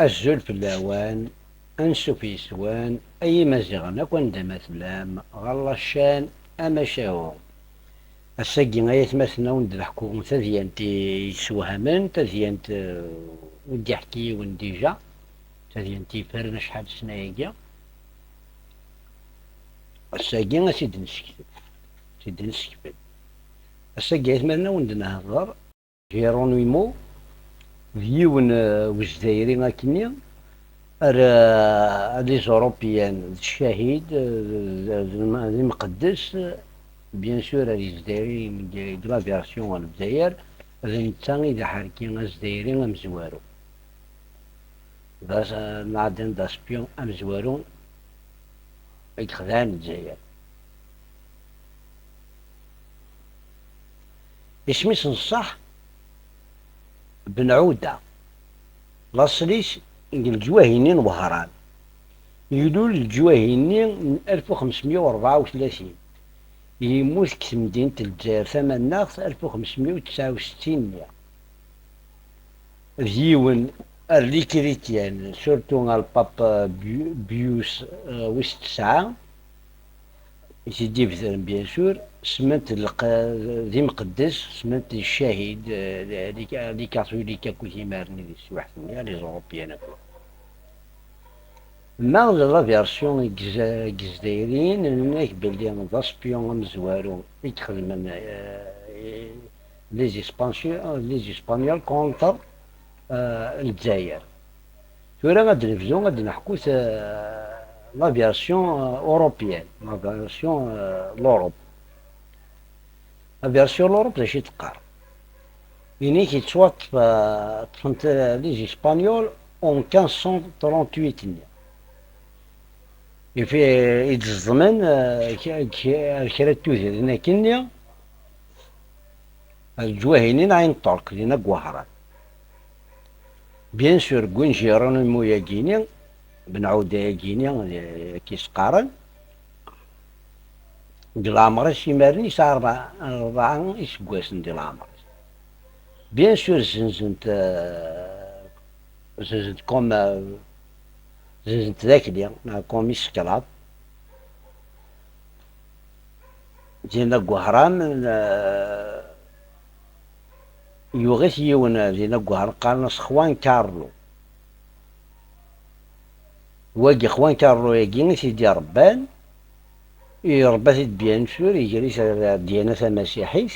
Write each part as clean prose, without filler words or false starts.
الزول في اللاوان أنسو في يسوان أي مزيغنا كون دا مثلام غالا الشان أما شاو الساقي غاية مثلنا وند الحكومة تزيانت يسوهمن تزيانت ودي يحكي وندي جا تزيانت يفرن شحال سنايقيا الساقي سيد نسكت سيد نسكت الساقي مثلنا وند نهضر جيرونيمو ديون وجزايري غاكني لي زوروبيان الشهيد المقدس بيان سور لي زدايري دو لا فيرسيون الجزائر هذا نتا إذا حركين الجزائري مزوارو نعدن دا سبيون مزوارو يخدعن الجزائر اسميس نصح بن عودة لاصليس الجواهينين وهران يقولوا الجواهيني من 1534 يموت كمدينة الجزائر ثمناغ 1569 ديون اللي كريتيان سورتو الباب بيوس ويس تسعة يسيدي مثلا بيان سور سمنت ذي مقدس سمنت الشهيد لي كاثوليك كوتي مارني دي سواحتني لي زوروبيان ما لا فيرسيون جزائريين هناك بلي ذا سبيون مزوارو يتخدم لي اسبانيول كونتر الجزائر ثورة غادي نفزو غادي نحكو لا فيرسيون اوروبيان لا فيرسيون لوروب لا فيرسيون لوروب باش تقار يعني كي طفنت لي اسبانيول اون 1538 في يتزمن كرا توزيد هنا كنيا الجواهينين عين طرق لنا قوهران بيان سور كون جيرونيمو ياكيني بن عودة ياكيني كيس قارن دي لامرس يمارني ساعة أربعة إسكواسن دي لامرس بيان سور زنزنت كوم زنزنت ذاك اليوم كوم يسكلاب دينا قهران يوغيث يون دينا قهران قالنا خوان كارلو واقي خوان كارلو ياكيني سيدي ربان يربى بيان سور يجريس ديانة المسيحية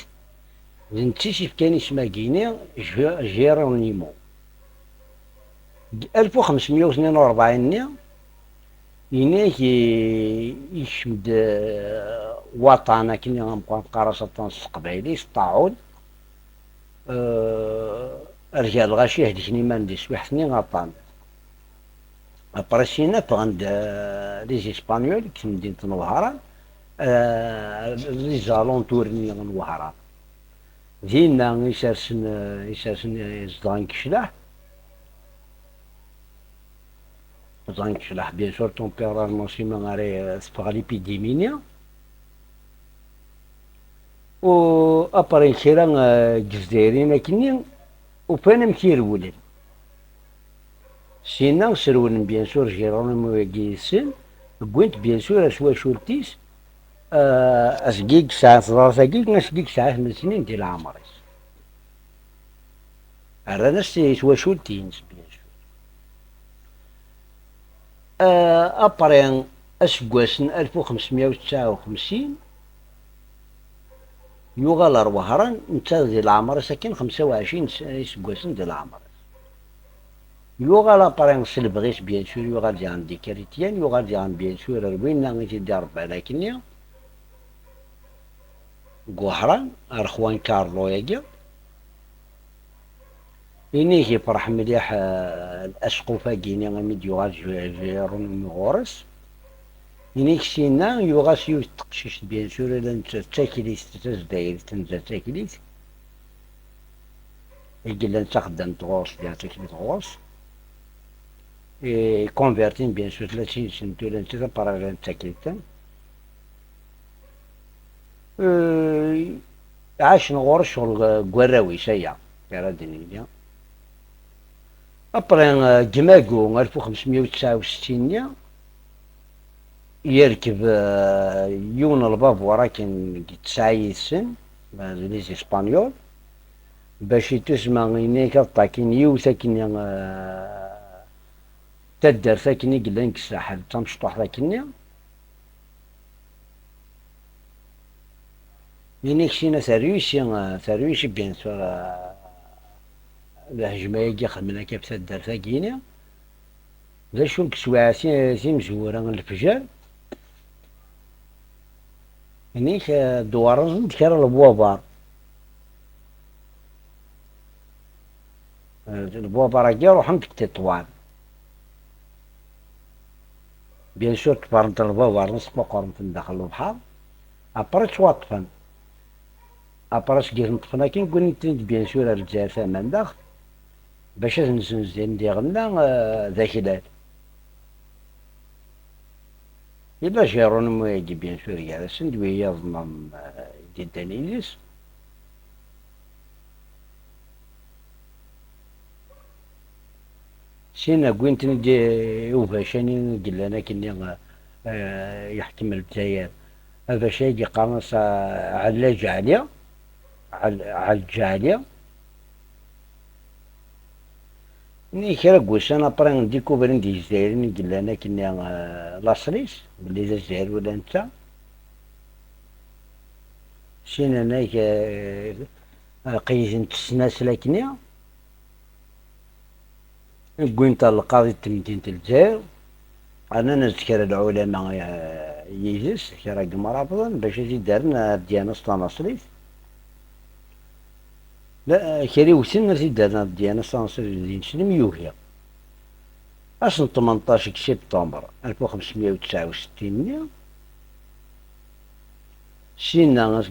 نتيجة كان اسمها كيني جيرونيمو 1542 يناك يشمد وطن كني غنبقى قراصة القبايلي الطاعون رجال غاشي هديك نيمان دي سويحتني غطان ابرسينا بغند لي اسبانيول كي مدينة الوهران لي زالونتور الوهران دينا يسارسن زدان كشلاح زدان كشلاح بيان سور تومبيرالمون سيما غاري سبغ ليبيديمينيا و ابري كيران جزائريين كني وفانا مكيرولن سينا سرولن بيان سور جيرونيمو ياكيسن كوينت بيان سور اسوا شورتيس اسقيق ساعة ثلاثة نسقيق ساعة 8 سنين ديال عمريس رانا سوا شورتينس بيان سور ابرين اسكواسن 1559 يوغال الوهران نتا ديال العمر ساكن 25 سكواسن ديال العمر يوغال ابرين سلبغيس بيان سور يوغال ديال دي كريتيان يوغال ديال بيان سور روينا غيتي ديال ربع لكنيا قهران خوان كارلو ياكيا إني فرح مليح الأسقفة كيني غاميد يوغال جيرون غورس إني كسينا يوغال سيو تقشيش بيان سور إلا تاكليت تزداير تنزا تاكليت يقلا نتخدم غورس بيان تاكليت غورس كونفيرتين بيان سور 30 سنتو إلا نتا باراغان تاكليت عاش نغور شغل قراوي سيا يا ردني ابري جماكو 1569 يركب يون البابور راكن تسعة سن لي اسبانيول باش تسمع إنيك طاكين يوثا كني تدر ثاكني قلانك الساحل تمشطوح ثاكني إنيك شينا ثرويسي بيان سور الهجمة يجي خدمنا كيف تدر ثاكيني ذا شو كسواعسين مزورة الفجر إنيك دوار ذكر البوابار البوابار كي روحهم في التطوان بيان سور تبارنت البوابار نص مقارنة داخل البحر أبرا توطفن أبرا سكير نطفنا كي نقول نتنت بيان سور الجزائر ثمان داخل باش نزين ديالنا ذاك دار إلا جارون مواجي بيان سور يا سندوي يضمن ديدانيليس سينا كوينت ندي وفاشاني قلنا كني يحكم الجزائر هذا شيء قامص على جالية على الجالية ني كرا قوسانا بران ديكوفرين دي الجزائر قلنا كني لاصريس بلي الجزائر ولا انت سينا نايك قيزن تسناس لكني كوينت القاضي تمدينة الجزائر أنا نذكر العلماء يجلس كرا مرابطا باش يدارنا ديانة ستاناصريف لا كري وسن دارنا ديانة ستاناصريف دين سلم يوهيا أصلا 18 سبتمبر 1569 سينا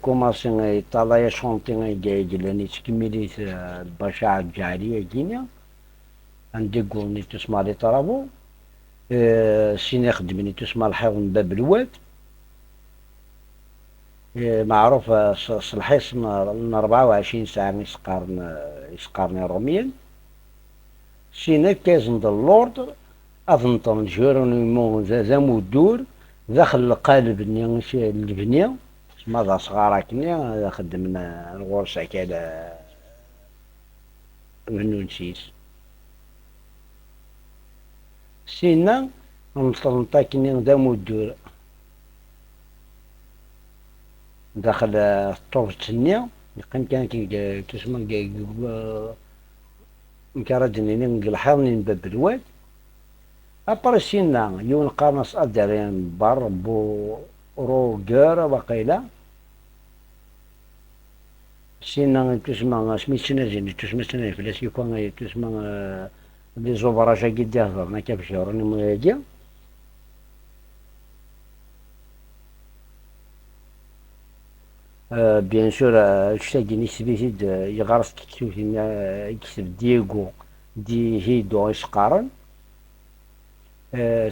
كوماسين طالايا شونتين جايجلاني تكمليت البشاعة الجعلية كينيا عندي قولني تسمع لي طرابو سينا خدمني تسمى الحيض باب الواد معروف صلحيص من 24 ساعة يسقارني روميا سينا كازن اللورد أظن جيرونيمو ذا مودور داخل القالب البنية ماذا صغار كني خدمنا الغرسة كذا منو نسيس سينا نطاكني ذا مودور داخل الطوب التنية يقين كان كي تسمى مكردني نقلحاوني من باب الواد أبرا سينا يون قامص أدرين بار بو روغر وقيلة سينا تسمى سميتنا زين تسمى سنة فلاس يكون تسمى لي زوبراجا قد يهضرنا كيف شهرني مواجه بيان سور الشتاقي نسبيتي يغرس كتوث يكتب دييغو دي هيدو يسقارن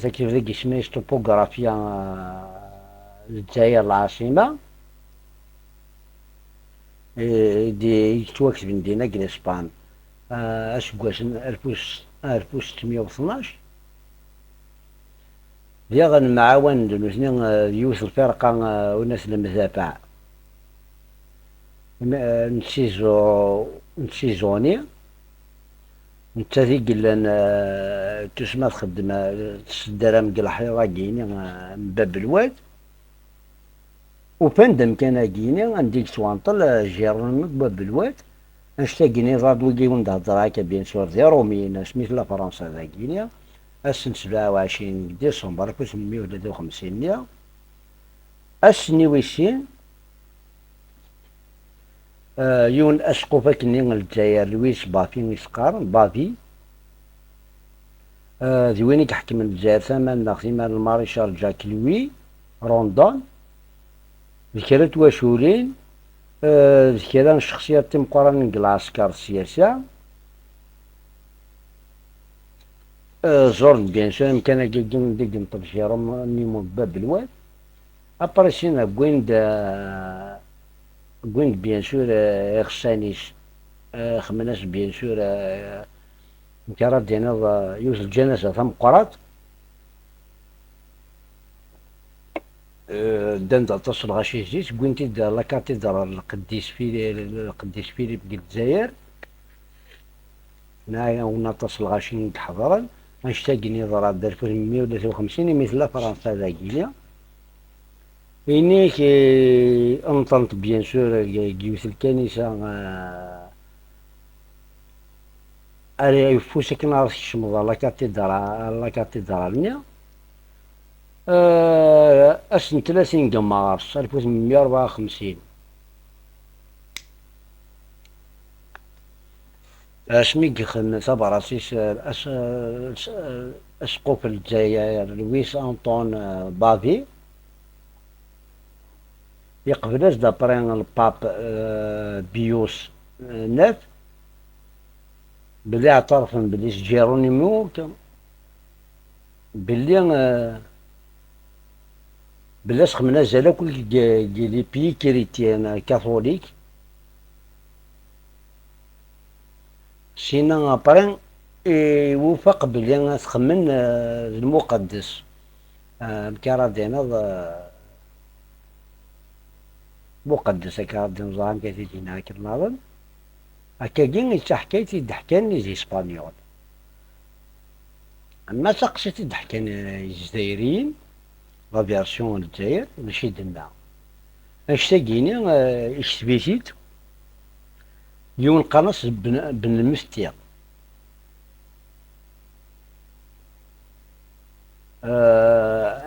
تكتب ذاك اسمه توبوغرافيا للجزائر العاصمة دي يتواكتب ندينا كريسبان أسكواس 1612 ديال معاون دونسني يوث الفرقة وناس المذابع نسيزوني نتا ذي قلنا تسمى تخدم تسدر مقل حيرا كيني من باب الواد وفندم كان كيني عندي توانطل جيرون باب الواد نشتاقيني رادو كيون دهضر هكا بيان سور ذي روميين سميت لا فرنسا ذا كينيا السنة 27 ديسمبر 1853 السني ويسين يون أسقوفا كني الجزائر لويس بافي يسقار بافي ذي وين يحكم الجزائر ثمن ناخذين الماريشال جاك لوي روندون ذكرت واشورين ذكران شخصيات تمقرن العسكر السياسة زورن بيان سور كان كيجن ديجن طبشيرهم نيمو باب الواد ابريسينا كويند بيان سور غسانيس خمناس بيان سور انت راه دينا يوز الجنازة تمقرات. دان تصل غاشي زيت كوينتي لا كاتيدرال القديس فيليب ديال الجزائر. هنايا ونا تصل غاشي نتحضرن غنشتاقني ضرا 1853 مثل فرنسا ذاكينيا. إنيك انطنت بيان سور جيوس الكنيسة أري يفوسك نار الشمضة لا كاتيدرالنيا. أسن 30 قمارس 1854. اسمي خدمة براسيس أسقف الجزائر لويس أنطون بافي. يقبل دابري الباب بيوس ناف بلي اعترف بلي جيرونيمو بلي بلي سخمنا زالا كل لي بي كريتيان كاثوليك. سينا ابري يوافق بلي تخمن المقدس الكاردينا مقدس كاردين زعما كتدينا هاك النظام هكا كين حكايتي دحكاني زي اسبانيول. اما سقسيتي دحكان الجزائريين لا فيرسيون الجزائر ماشي دنا اشتاقيني اشتبيتيت يون قنص بن المفتي.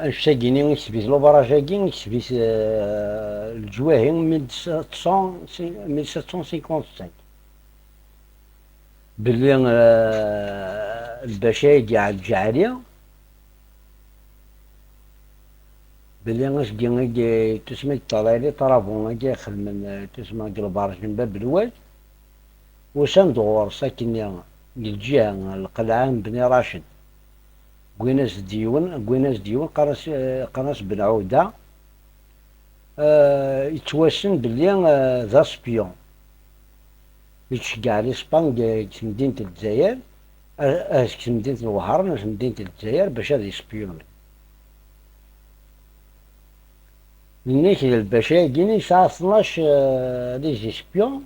اشتاقيني اشتبيت لو براجاكين اشتبيت الجواهين 1755 باللي البشاير تاع الجعالية باللي غاشكي تسمى الطلايلي طرابون هاكي خدمن تسمى البرج من باب الواد وسندغور ساكن الجهة القلعة بني راشد كويناس ديون قناص بن عودة. يتوسن باللي ذا سبيون يتشجع لإسبان في مدينة الجزائر في مدينة الوهران في مدينة الجزائر باش هذا يسبيوني. منيك باش كيني ساعة 12 لي زيسبيون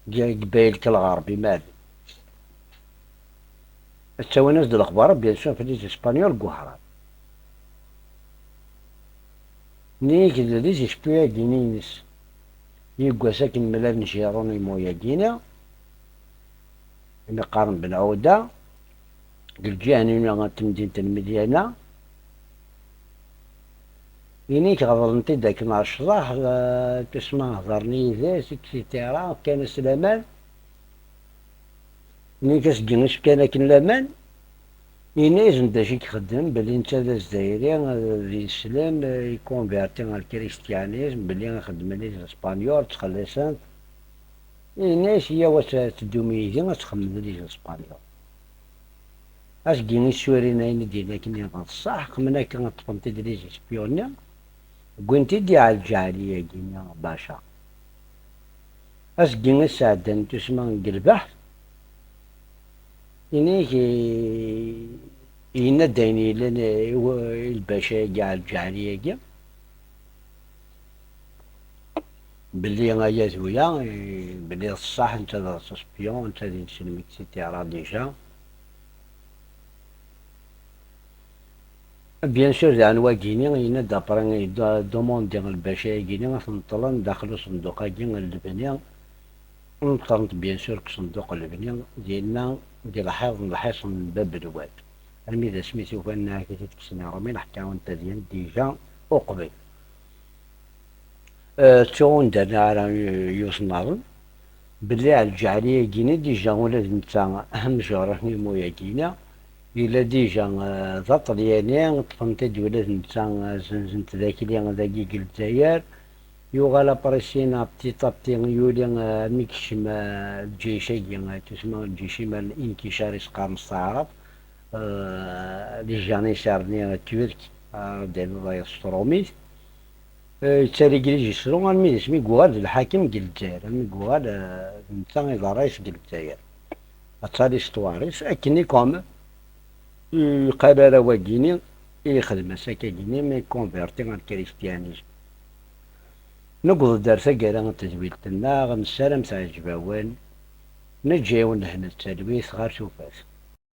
ديال قبايل الغربي مالي التواناس ديال الاخبار بيان سور في لي اسبانيول كوهران. نيك لي زيسبيون كينينس يقوى ساكن ملان جيرونيمو ياكينا نقارن بن عودة الجهة مدينة المدينة. ينيك غضرنتي داك نهار الشراح تسمى هضرني ذاك اكسيتيرا كان سلامان. ملي كتجنس كان لامان ينايز دا شي كيخدم بلي نتا الجزائري الاسلام يكونفيرتي على الكريستيانيزم بلي غنخدم لي الاسبانيول تخلصات ينايز هي واش تدوميزي غتخمم لي الاسبانيول اش كيني سورينا ديالنا كني غنصح خمنا كنطفنتي لي سبيونيا كنتي ديال الجعلية كينا باشا اش كينا سعدان تسمى البحث إنيك إنا دايني لنا الباشا كاع الجعلية كاع بلي غايا زويا بلي الصح نتا دا سبيون نتا دي نسلمك سيتيرا ديجا. بيان سور زعما واكيني إنا دابري دوموند ديال الباشا كيني غنطلن داخلو صندوق كي البنية نطرنت بيان سور كصندوق البنية ديالنا ديال الحصن باب الواد الميدا سميتو فانا كي تكسنا رومي نحكي وانت ديال ديجا وقبل تون درنا على يوصنارن بلي على الجعلية كينا ديجا ولاد نتا أهم جارحني مويا كينا إلا ديجا ذا طلياني طفنت ولاد نتا زنزنت ذاك اللي ذاكي الجزائر يوغالا بريسينا بتيتا يولي ميكشم الجيش تسمى الجيش مال الانكشار سقام الصعرف لي جاني شارني تورك ديال الله ستروميت تالي كليجي سرون الميد سمي كوغال الحاكم ديال الجزائر المي كوغال نتا إذا رئيس ديال الجزائر أتالي ستواريس أكني كوم يقال على واكيني يخدم ساكاكيني مي كونفيرتي عن الكريستيانيزم. نقض درسا قالا تزويلتنا غنسالم تعجباوان نجيو نهنا التلويث غير شوفاس.